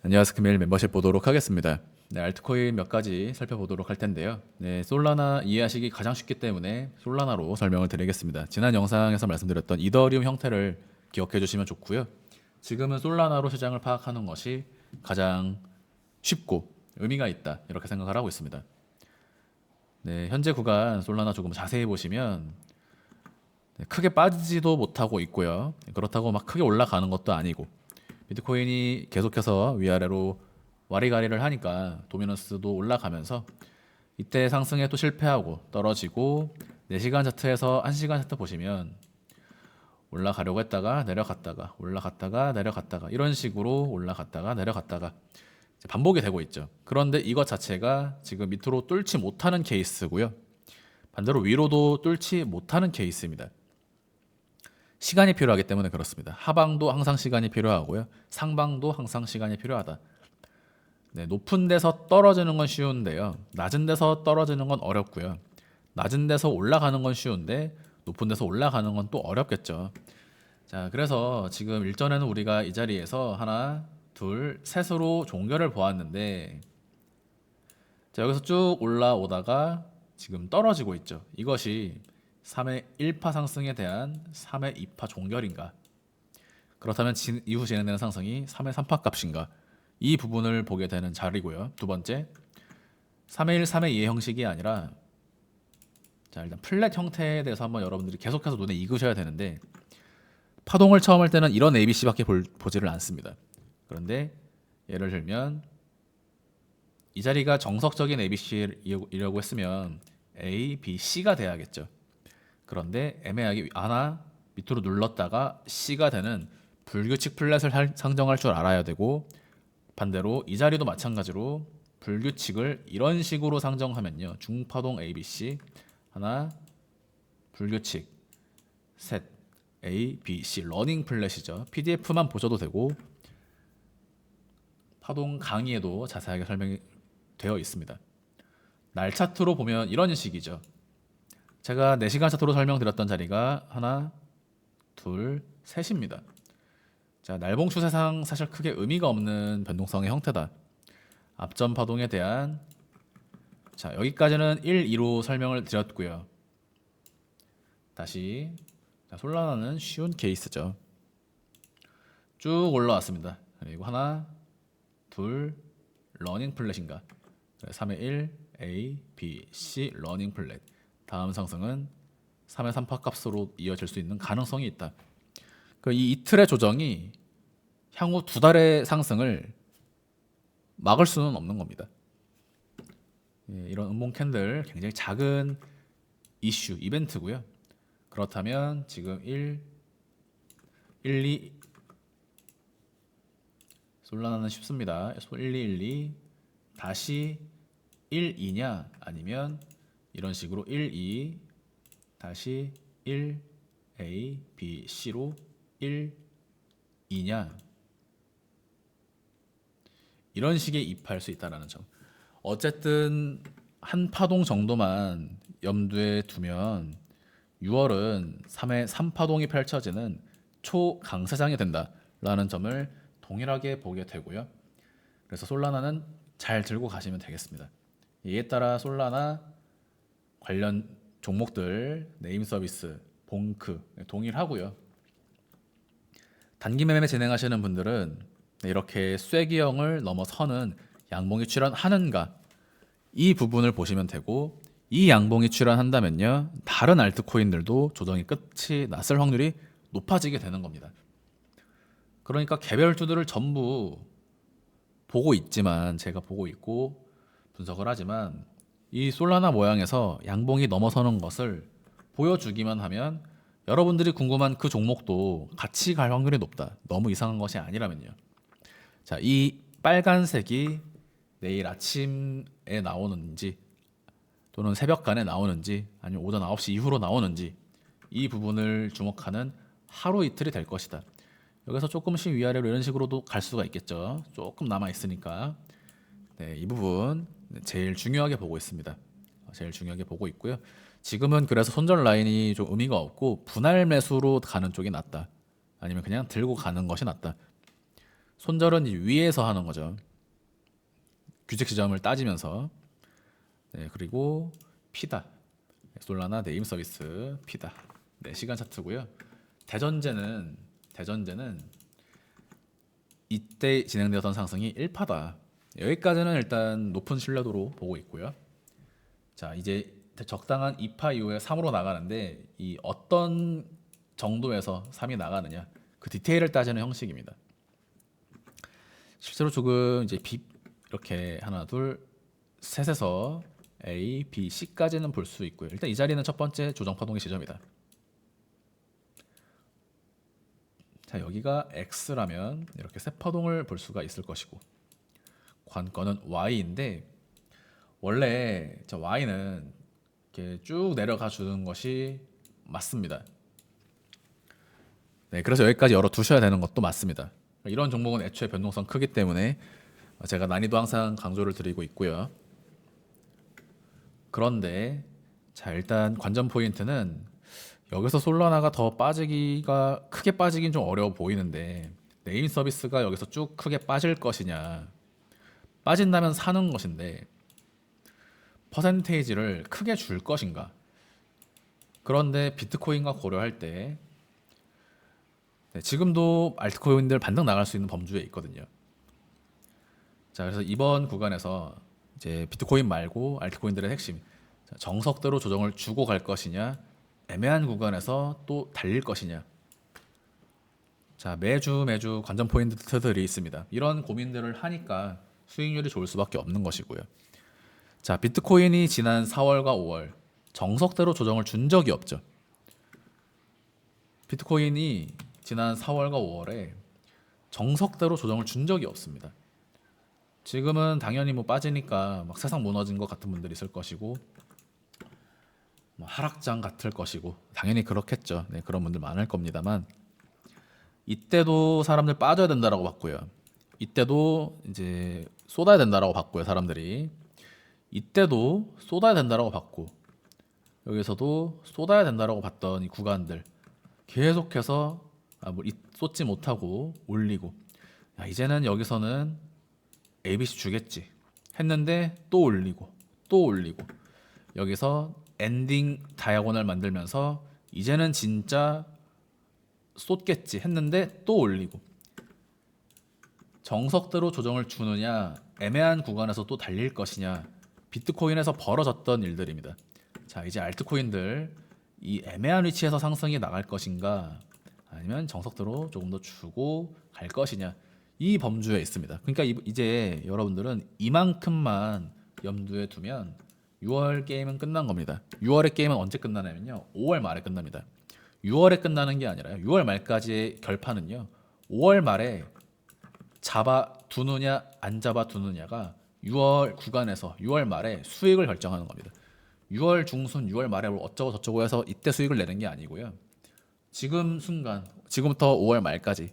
안녕하세요. 금일 멤버십 보도록 하겠습니다. 네, 알트코인 몇 가지 살펴보도록 할 텐데요. 네, 솔라나 이해하시기 가장 쉽기 때문에 솔라나로 설명을 드리겠습니다. 지난 영상에서 말씀드렸던 이더리움 형태를 기억해 주시면 좋고요. 지금은 솔라나로 시장을 파악하는 것이 가장 쉽고 의미가 있다 이렇게 생각을 하고 있습니다. 네, 현재 구간 솔라나 조금 자세히 보시면 크게 빠지지도 못하고 있고요. 그렇다고 막 크게 올라가는 것도 아니고 비트코인이 계속해서 위아래로 와리가리를 하니까 도미넌스도 올라가면서 이때 상승에 또 실패하고 떨어지고 4시간 차트에서 1시간 차트 보시면 올라가려고 했다가 내려갔다가 올라갔다가 내려갔다가 이런 식으로 올라갔다가 내려갔다가 반복이 되고 있죠. 그런데 이것 자체가 지금 밑으로 뚫지 못하는 케이스고요. 반대로 위로도 뚫지 못하는 케이스입니다. 시간이 필요하기 때문에 그렇습니다. 하방도 항상 시간이 필요하고요. 상방도 항상 시간이 필요하다. 네, 높은 데서 떨어지는 건 쉬운데요. 낮은 데서 떨어지는 건 어렵고요. 낮은 데서 올라가는 건 쉬운데 높은 데서 올라가는 건 또 어렵겠죠. 자, 그래서 지금 일전에는 우리가 이 자리에서 하나, 둘, 셋으로 종결을 보았는데 자, 여기서 쭉 올라오다가 지금 떨어지고 있죠. 이것이 3의 1파 상승에 대한 3의 2파 종결인가? 그렇다면 이후 진행되는 상승이 3의 3파 값인가? 이 부분을 보게 되는 자리고요. 두 번째, 3의 1, 3의 2의 형식이 아니라 자, 일단 플랫 형태에 대해서 한번 여러분들이 계속해서 눈에 익으셔야 되는데 파동을 처음 할 때는 이런 ABC밖에 보지를 않습니다. 그런데 예를 들면 이 자리가 정석적인 ABC이라고 했으면 A, B, C가 돼야겠죠. 그런데 애매하게 하나 밑으로 눌렀다가 C가 되는 불규칙 플랫을 상정할 줄 알아야 되고 반대로 이 자리도 마찬가지로 불규칙을 이런 식으로 상정하면요. 중파동 ABC 하나 불규칙 셋 A, B, C 러닝 플랫이죠. PDF만 보셔도 되고 파동 강의에도 자세하게 설명이 되어 있습니다. 날 차트로 보면 이런 식이죠. 제가 4시간 차트로 설명드렸던 자리가 하나, 둘, 셋입니다. 자, 날봉 추세상 사실 크게 의미가 없는 변동성의 형태다. 앞전 파동에 대한 자, 여기까지는 1, 2로 설명을 드렸고요. 다시 자, 솔라나는 쉬운 케이스죠. 쭉 올라왔습니다. 그리고 하나, 둘, 러닝 플랫인가? 3의 1, A, B, C 러닝 플랫. 다음 상승은 3의 3파 값으로 이어질 수 있는 가능성이 있다. 이 이틀의 조정이 향후 2달의 상승을 막을 수는 없는 겁니다. 이런 음봉 캔들 굉장히 작은 이슈, 이벤트고요. 그렇다면 지금 1, 2 솔라나는 쉽습니다. 1, 2, 1, 2 다시 1, 2냐 아니면 이런 식으로 1, 2 다시 1, A, B, C로 1, 2냐 이런 식의 입할 수 있다는 점. 어쨌든 한 파동 정도만 염두에 두면 6월은 3회 3파동이 펼쳐지는 초강세장이 된다라는 점을 동일하게 보게 되고요. 그래서 솔라나는 잘 들고 가시면 되겠습니다. 이에 따라 솔라나 관련 종목들 네임 서비스, 봉크 동일하고요. 단기 매매 진행하시는 분들은 이렇게 쐐기형을 넘어서는 양봉이 출현하는가 이 부분을 보시면 되고 이 양봉이 출현한다면요 다른 알트코인들도 조정이 끝이 났을 확률이 높아지게 되는 겁니다. 그러니까 개별주들을 전부 보고 있지만 제가 보고 있고 분석을 하지만 이 솔라나 모양에서 양봉이 넘어서는 것을 보여주기만 하면 여러분들이 궁금한 그 종목도 같이 갈 확률이 높다. 너무 이상한 것이 아니라면요. 자, 이 빨간색이 내일 아침에 나오는지 또는 새벽간에 나오는지 아니면 오전 9시 이후로 나오는지 이 부분을 주목하는 하루 이틀이 될 것이다. 여기서 조금씩 위아래로 이런 식으로도 갈 수가 있겠죠. 조금 남아 있으니까 네, 이 부분 제일 중요하게 보고 있습니다. 제일 중요하게 보고 있고요. 지금은 그래서 손절 라인이 좀 의미가 없고 분할 매수로 가는 쪽이 낫다. 아니면 그냥 들고 가는 것이 낫다. 손절은 이 위에서 하는 거죠. 규칙 지점을 따지면서. 네, 그리고 피다. 솔라나 네임 서비스 피다. 네, 시간 차트고요. 대전제는 이때 진행되었던 상승이 1파다. 여기까지는 일단 높은 신뢰도로 보고 있고요. 자, 이제 적당한 2파 이후에 3으로 나가는데 이 어떤 정도에서 3이 나가느냐 그 디테일을 따지는 형식입니다. 실제로 조금 이제 B 이렇게 하나 둘 셋에서 A, B, C까지는 볼 수 있고요. 일단 이 자리는 첫 번째 조정 파동의 지점이다. 자, 여기가 X라면 이렇게 세 파동을 볼 수가 있을 것이고 관건은 Y인데 원래 저 Y는 이렇게 쭉 내려가 주는 것이 맞습니다. 네, 그래서 여기까지 열어 두셔야 되는 것도 맞습니다. 이런 종목은 애초에 변동성 크기 때문에 제가 난이도 항상 강조를 드리고 있고요. 그런데 자, 일단 관전 포인트는 여기서 솔라나가 더 빠지기가 크게 빠지긴 좀 어려워 보이는데 네임 서비스가 여기서 쭉 크게 빠질 것이냐 빠진다면 사는 것인데 퍼센테이지를 크게 줄 것인가. 그런데 비트코인과 고려할 때 네, 지금도 알트코인들 반등 나갈 수 있는 범주에 있거든요. 자, 그래서 이번 구간에서 이제 비트코인 말고 알트코인들의 핵심 정석대로 조정을 주고 갈 것이냐 애매한 구간에서 또 달릴 것이냐. 자, 매주 관전 포인트들이 있습니다. 이런 고민들을 하니까 수익률이 좋을 수밖에 없는 것이고요. 자, 비트코인이 지난 4월과 5월 정석대로 조정을 준 적이 없죠. 비트코인이 지난 4월과 5월에 정석대로 조정을 준 적이 없습니다. 지금은 당연히 뭐 빠지니까 막 세상 무너진 것 같은 분들이 있을 것이고 뭐 하락장 같을 것이고 당연히 그렇겠죠. 네, 그런 분들 많을 겁니다만 이때도 사람들 빠져야 된다라고 봤고요. 이때도 이제 쏟아야 된다라고 봤고요. 사람들이 이때도 쏟아야 된다라고 봤고 여기서도 쏟아야 된다라고 봤던 이 구간들 계속해서 쏟지 못하고 올리고 야, 이제는 여기서는 ABC 주겠지 했는데 또 올리고 또 올리고 여기서 엔딩 다이아곤을 만들면서 이제는 진짜 쏟겠지 했는데 또 올리고 정석대로 조정을 주느냐 애매한 구간에서 또 달릴 것이냐 비트코인에서 벌어졌던 일들입니다. 자, 이제 알트코인들 이 애매한 위치에서 상승이 나갈 것인가 아니면 정석대로 조금 더 주고 갈 것이냐 이 범주에 있습니다. 그러니까 이제 여러분들은 이만큼만 염두에 두면 6월 게임은 끝난 겁니다. 6월의 게임은 언제 끝나냐면요 5월 말에 끝납니다. 6월에 끝나는 게 아니라요 6월 말까지의 결판은요 5월 말에 잡아 두느냐 안 잡아 두느냐가 6월 구간에서 6월 말에 수익을 결정하는 겁니다. 6월 중순 6월 말에 어쩌고 저쩌고 해서 이때 수익을 내는 게 아니고요. 지금 순간 지금부터 5월 말까지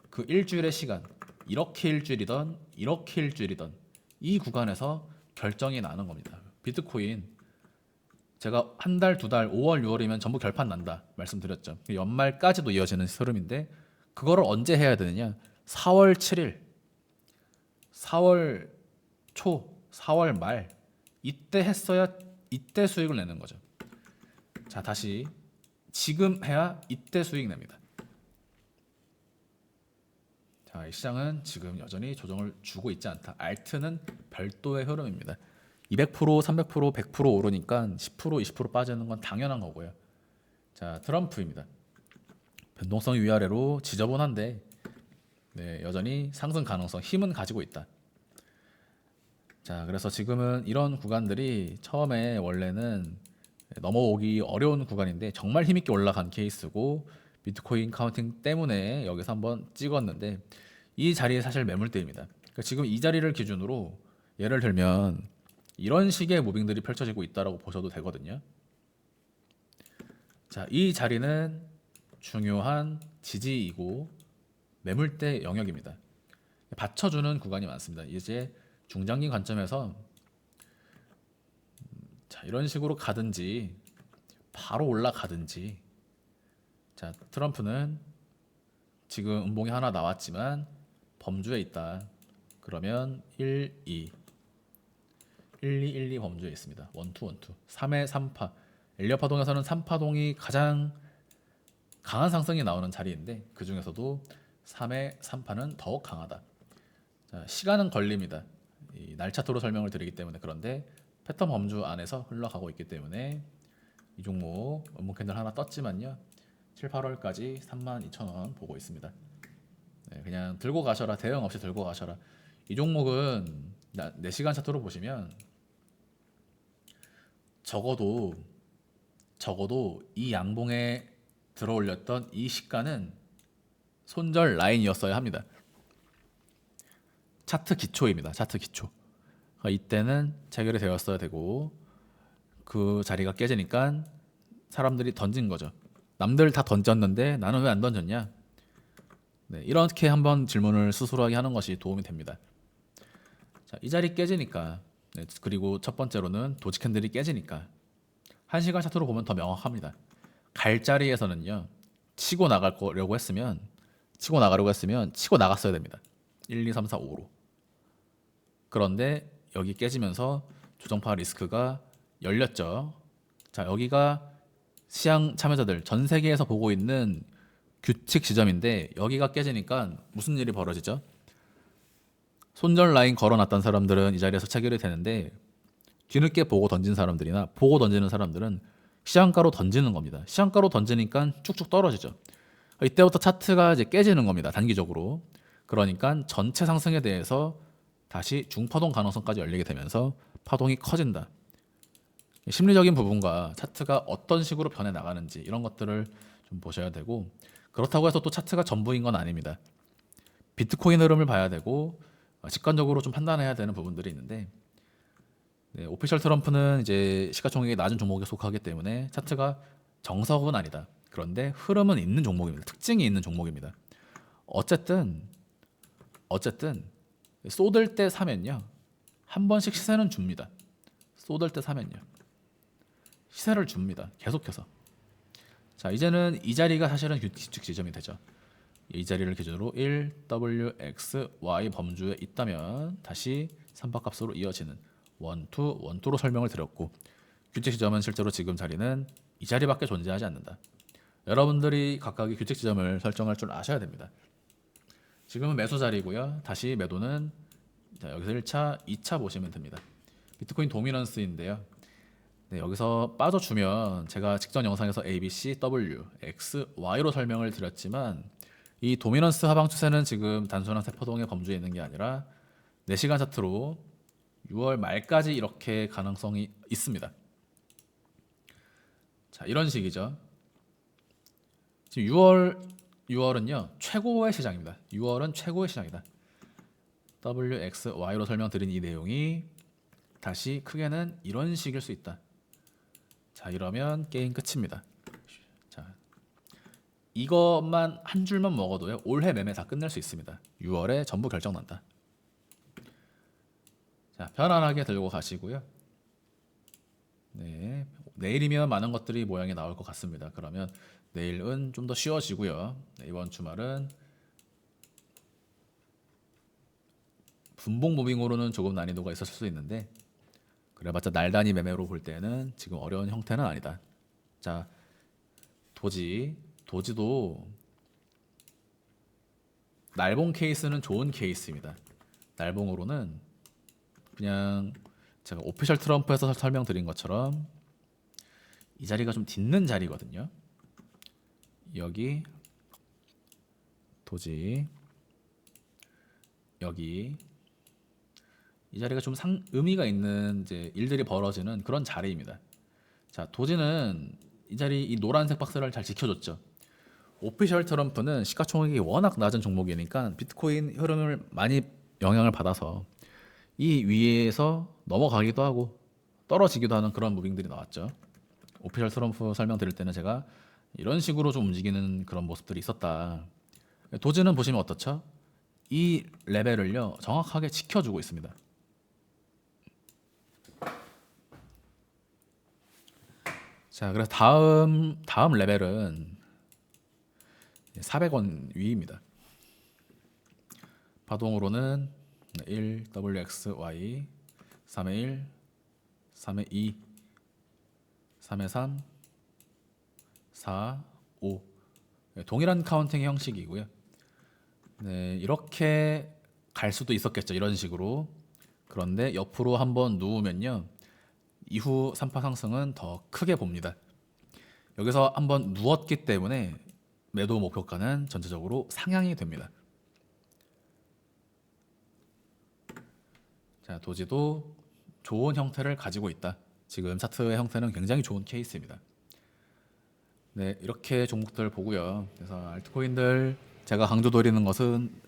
그 일주일의 시간 이렇게 일주일이던 이 구간에서 결정이 나는 겁니다. 비트코인 제가 한 달, 두 달, 5월, 6월이면 전부 결판 난다 말씀드렸죠. 연말까지도 이어지는 흐름인데 그거를 언제 해야 되느냐? 4월 7일, 4월 초, 4월 말 이때 했어야 이때 수익을 내는 거죠. 자, 다시 지금 해야 이때 수익 냅니다. 자, 이 시장은 지금 여전히 조정을 주고 있지 않다. 알트는 별도의 흐름입니다. 200%, 300%, 100% 오르니까 10%, 20% 빠지는 건 당연한 거고요. 자, 트럼프입니다. 변동성이 위아래로 지저분한데 네, 여전히 상승 가능성, 힘은 가지고 있다. 자, 그래서 지금은 이런 구간들이 처음에 원래는 넘어오기 어려운 구간인데 정말 힘있게 올라간 케이스고 비트코인 카운팅 때문에 여기서 한번 찍었는데 이 자리에 사실 매물대입니다. 그러니까 지금 이 자리를 기준으로 예를 들면 이런 식의 무빙들이 펼쳐지고 있다라고 보셔도 되거든요. 자, 이 자리는 중요한 지지이고 매물대 영역입니다. 받쳐주는 구간이 많습니다. 이제 중장기 관점에서 자, 이런 식으로 가든지 바로 올라가든지 자, 트럼프는 지금 음봉이 하나 나왔지만 범주에 있다. 그러면 1, 2, 1, 2, 1, 2 범주에 있습니다. 1, 2, 1, 2. 3의 3파. 엘리엇 파동에서는 3파동이 가장 강한 상승이 나오는 자리인데 그 중에서도 3의 3파는 더욱 강하다. 자, 시간은 걸립니다. 이 날차트로 설명을 드리기 때문에. 그런데 패턴 범주 안에서 흘러가고 있기 때문에 이 종목 음봉 캔들 하나 떴지만요. 7, 8월까지 32,000원 보고 있습니다. 네, 그냥 들고 가셔라. 대응 없이 들고 가셔라. 이 종목은 4시간 차트로 보시면 적어도 이 양봉에 들어올렸던 이 시가는 손절 라인이었어야 합니다. 차트 기초입니다. 차트 기초. 그러니까 이때는 체결이 되었어야 되고 그 자리가 깨지니까 사람들이 던진 거죠. 남들 다 던졌는데 나는 왜 안 던졌냐? 네, 이렇게 한번 질문을 스스로하게 하는 것이 도움이 됩니다. 자, 이 자리 깨지니까 네, 그리고 첫 번째로는 도지 캔들이 깨지니까 1시간 차트로 보면 더 명확합니다. 갈 자리에서는요. 치고 나가려고 했으면 치고 나갔어야 됩니다. 1, 2, 3, 4, 5로. 그런데 여기 깨지면서 조정파 리스크가 열렸죠. 자, 여기가 시장 참여자들 전 세계에서 보고 있는 규칙 지점인데 여기가 깨지니까 무슨 일이 벌어지죠? 손절 라인 걸어놨던 사람들은 이 자리에서 체결이 되는데 뒤늦게 보고 던진 사람들이나 보고 던지는 사람들은 시장가로 던지는 겁니다. 시장가로 던지니까 쭉쭉 떨어지죠. 이때부터 차트가 이제 깨지는 겁니다. 단기적으로. 그러니까 전체 상승에 대해서 다시 중파동 가능성까지 열리게 되면서 파동이 커진다. 심리적인 부분과 차트가 어떤 식으로 변해 나가는지 이런 것들을 좀 보셔야 되고 그렇다고 해서 또 차트가 전부인 건 아닙니다. 비트코인 흐름을 봐야 되고 직관적으로 좀 판단해야 되는 부분들이 있는데 네, 오피셜 트럼프는 이제 시가총액이 낮은 종목에 속하기 때문에 차트가 정석은 아니다. 그런데 흐름은 있는 종목입니다. 특징이 있는 종목입니다. 어쨌든 쏟을 때 사면요. 한 번씩 시세는 줍니다. 쏟을 때 사면요. 시세를 줍니다. 계속해서. 자, 이제는 이 자리가 사실은 규칙 지점이 되죠. 이 자리를 기준으로 1, W, X, Y 범주에 있다면 다시 삼박값으로 이어지는 1, 2, 1, 2로 설명을 드렸고 규칙 지점은 실제로 지금 자리는 이 자리밖에 존재하지 않는다. 여러분들이 각각의 규칙 지점을 설정할 줄 아셔야 됩니다. 지금은 매수 자리고요. 다시 매도는 자, 여기서 1차, 2차 보시면 됩니다. 비트코인 도미넌스인데요. 네, 여기서 빠져주면 제가 직전 영상에서 A, B, C, W, X, Y로 설명을 드렸지만 이 도미넌스 하방 추세는 지금 단순한 세포동의 범주에 있는 게 아니라 4시간 차트로 6월 말까지 이렇게 가능성이 있습니다. 자, 이런 식이죠. 지금 6월은요 최고의 시장입니다. 6월은 최고의 시장이다. W, X, Y로 설명드린 이 내용이 다시 크게는 이런 식일 수 있다. 자, 이러면 게임 끝입니다. 자, 이것만 한 줄만 먹어도요 올해 매매 다 끝낼 수 있습니다. 6월에 전부 결정난다. 자, 편안하게 들고 가시고요. 네, 내일이면 많은 것들이 모양이 나올 것 같습니다. 그러면 내일은 좀 더 쉬워지고요. 네, 이번 주말은 분봉 무빙으로는 조금 난이도가 있었을 수 있는데 그래봤자 날 단위 매매로 볼 때는 지금 어려운 형태는 아니다. 자, 도지도 날봉 케이스는 좋은 케이스입니다. 날봉으로는 그냥 제가 오피셜 트럼프에서 설명드린 것처럼 이 자리가 좀 딛는 자리거든요. 여기 도지 여기 이 자리가 좀 의미가 있는 이제 일들이 벌어지는 그런 자리입니다. 자, 도지는 이 자리 이 노란색 박스를 잘 지켜줬죠. 오피셜 트럼프는 시가총액이 워낙 낮은 종목이니까 비트코인 흐름을 많이 영향을 받아서 이 위에서 넘어가기도 하고 떨어지기도 하는 그런 무빙들이 나왔죠. 오피셜 트럼프 설명드릴 때는 제가 이런 식으로 좀 움직이는 그런 모습들이 있었다. 도지는 보시면 어떻죠? 이 레벨을요 정확하게 지켜주고 있습니다. 자, 그래서 다음 레벨은 400원 위입니다. 파동으로는 1, WXY, 3의 1, 3의 2, 3의 3, 4, 5. 동일한 카운팅 형식이고요. 네, 이렇게 갈 수도 있었겠죠. 이런 식으로. 그런데 옆으로 한번 누우면요. 이후 3파 상승은 더 크게 봅니다. 여기서 한번 누웠기 때문에 매도 목표가는 전체적으로 상향이 됩니다. 자, 도지도 좋은 형태를 가지고 있다. 지금 차트의 형태는 굉장히 좋은 케이스입니다. 네, 이렇게 종목들 보고요. 그래서 알트코인들 제가 강조드리는 것은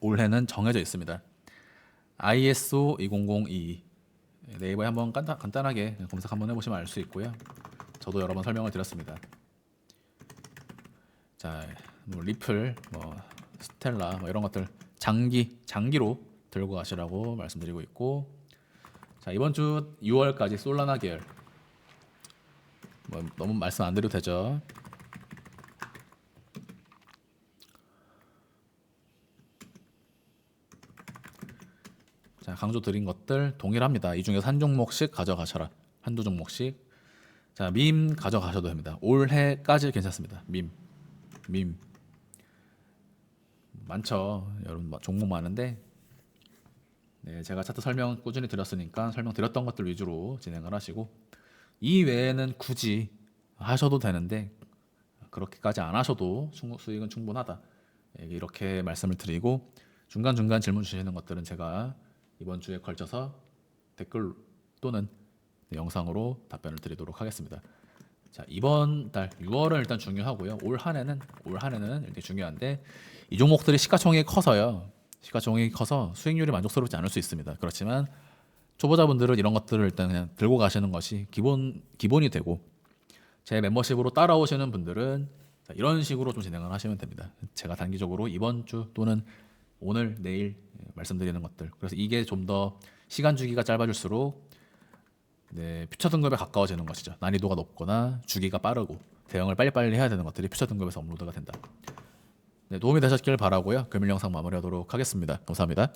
올해는 정해져 있습니다. ISO 2002 네이버에 한번 간단하게 검색 한번 해보시면 알 수 있고요. 저도 여러 번 설명을 드렸습니다. 자, 뭐 리플, 뭐 스텔라, 뭐 이런 것들 장기로 들고 가시라고 말씀드리고 있고, 자 이번 주 6월까지 솔라나 계열 뭐 너무 말씀 안 드려도 되죠. 자, 강조 드린 것들 동일합니다. 이 중에서 한 종목씩 가져가셔라. 한두 종목씩. 자, 밈 가져가셔도 됩니다. 올해까지 괜찮습니다. 밈 많죠. 여러분 종목 많은데, 네, 제가 차트 설명 꾸준히 드렸으니까 설명 드렸던 것들 위주로 진행을 하시고, 이 외에는 굳이 하셔도 되는데 그렇게까지 안 하셔도 수익은 충분하다. 이렇게 말씀을 드리고, 중간중간 질문 주시는 것들은 제가 이번 주에 걸쳐서 댓글 또는 영상으로 답변을 드리도록 하겠습니다. 자, 이번 달 6월은 일단 중요하고요. 올 한해는 일단 중요한데, 이 종목들이 시가총액이 커서요. 시가총액이 커서 수익률이 만족스럽지 않을 수 있습니다. 그렇지만 초보자분들은 이런 것들을 일단 그냥 들고 가시는 것이 기본이 되고, 제 멤버십으로 따라오시는 분들은 이런 식으로 좀 진행을 하시면 됩니다. 제가 단기적으로 이번 주 또는 오늘 내일 말씀드리는 것들, 그래서 이게 좀 더 시간 주기가 짧아질수록 네, 퓨처 등급에 가까워지는 것이죠. 난이도가 높거나 주기가 빠르고 대응을 빨리빨리 해야 되는 것들이 퓨처 등급에서 업로드가 된다. 네, 도움이 되셨길 바라고요. 금일 영상 마무리하도록 하겠습니다. 감사합니다.